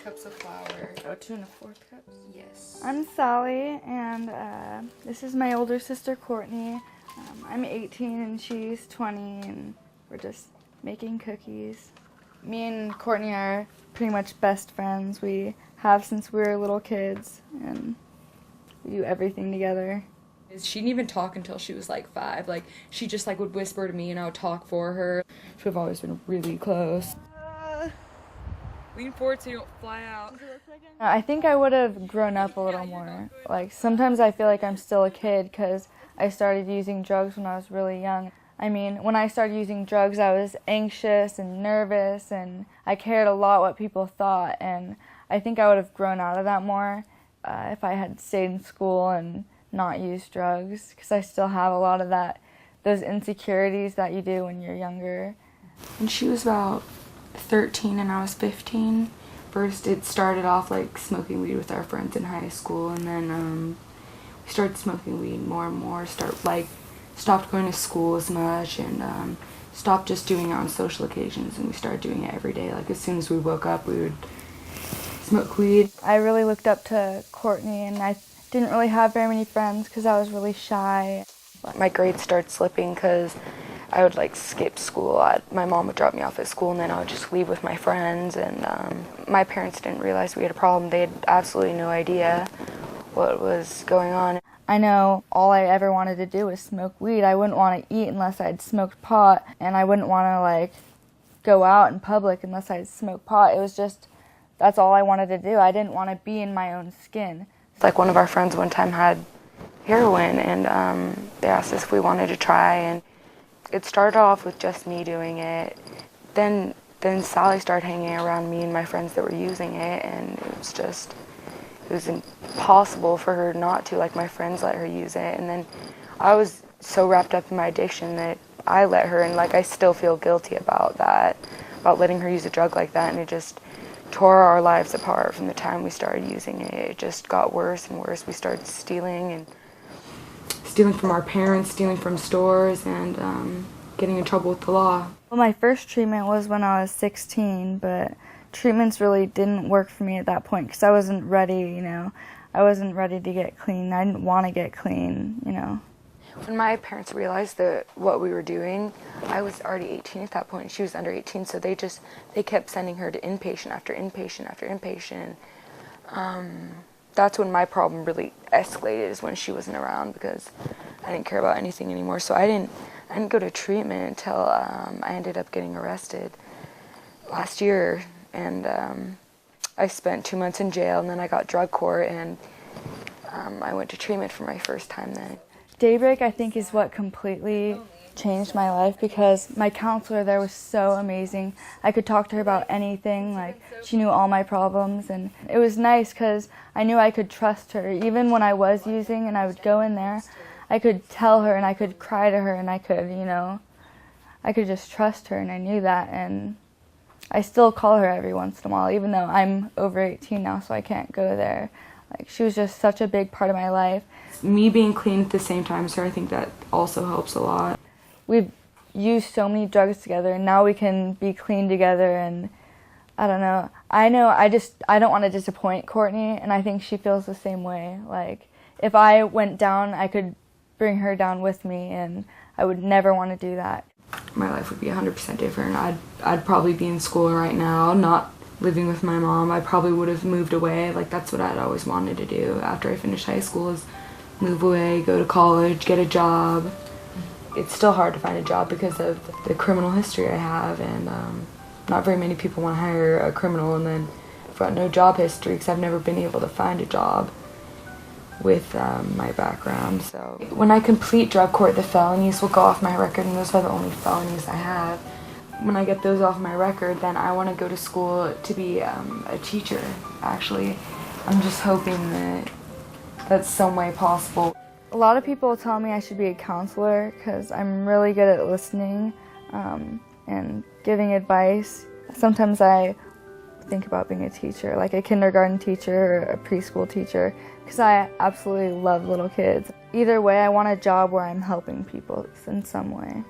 cups of flour. Oh, 2 1/4 cups? Yes. I'm Sally, and this is my older sister, Courtney. I'm 18 and she's 20, and we're just making cookies. Me and Courtney are pretty much best friends. We have since we were little kids, and we do everything together. She didn't even talk until she was like 5. Like, she just like would whisper to me and I would talk for her. We've always been really close. Lean forward so you don't fly out. I think I would have grown up a little more. Like, sometimes I feel like I'm still a kid because I started using drugs when I was really young. I mean, when I started using drugs, I was anxious and nervous, and I cared a lot what people thought, and I think I would have grown out of that more if I had stayed in school and not used drugs, because I still have a lot of those insecurities that you do when you're younger. When she was about 13 and I was 15, first it started off like smoking weed with our friends in high school, and then we started smoking weed more and more, stopped going to school as much, and stopped just doing it on social occasions, and we started doing it every day. Like, as soon as we woke up, we would smoke weed. I really looked up to Courtney, and I didn't really have very many friends because I was really shy. My grades started slipping because I would like skip school. My mom would drop me off at school, and then I would just leave with my friends, and my parents didn't realize we had a problem. They had absolutely no idea what was going on. I know all I ever wanted to do was smoke weed. I wouldn't want to eat unless I'd smoked pot, and I wouldn't want to like go out in public unless I'd smoked pot. It was just, that's all I wanted to do. I didn't want to be in my own skin. Like, one of our friends one time had heroin, and they asked us if we wanted to try, and it started off with just me doing it. Then Sally started hanging around me and my friends that were using it, and it was impossible for her not to. Like, my friends let her use it, and then I was so wrapped up in my addiction that I let her, and like, I still feel guilty about that, about letting her use a drug like that, and it just tore our lives apart from the time we started using it. It just got worse and worse. We started stealing from our parents, stealing from stores, and getting in trouble with the law. Well, my first treatment was when I was 16, but treatments really didn't work for me at that point because I wasn't ready, you know. I wasn't ready to get clean. I didn't want to get clean, you know. When my parents realized that what we were doing, I was already 18 at that point, and she was under 18, so they kept sending her to inpatient after inpatient after inpatient. That's when my problem really escalated, is when she wasn't around, because I didn't care about anything anymore. So I didn't go to treatment until I ended up getting arrested last year, and I spent 2 months in jail, and then I got drug court, and I went to treatment for my first time then. Daybreak, I think, is what completely changed my life, because my counselor there was so amazing. I could talk to her about anything. Like, she knew all my problems, and it was nice because I knew I could trust her. Even when I was using and I would go in there, I could tell her and I could cry to her, and I could, you know, I could just trust her, and I knew that. And I still call her every once in a while, even though I'm over 18 now, so I can't go there. Like, she was just such a big part of my life. Me being clean at the same time as her, I think that also helps a lot. We've used so many drugs together, and now we can be clean together, and I don't know. I don't want to disappoint Courtney, and I think she feels the same way. Like, if I went down, I could bring her down with me, and I would never want to do that. My life would be 100% different. I'd probably be in school right now, not living with my mom. I probably would have moved away. Like, that's what I'd always wanted to do after I finished high school, is move away, go to college, get a job. It's still hard to find a job because of the criminal history I have, and not very many people want to hire a criminal, and then I've got no job history because I've never been able to find a job with my background. So when I complete drug court, the felonies will go off my record, and those are the only felonies I have. When I get those off my record, then I want to go to school to be a teacher, actually. I'm just hoping that that's some way possible. A lot of people tell me I should be a counselor because I'm really good at listening and giving advice. Sometimes I think about being a teacher, like a kindergarten teacher or a preschool teacher, because I absolutely love little kids. Either way, I want a job where I'm helping people in some way.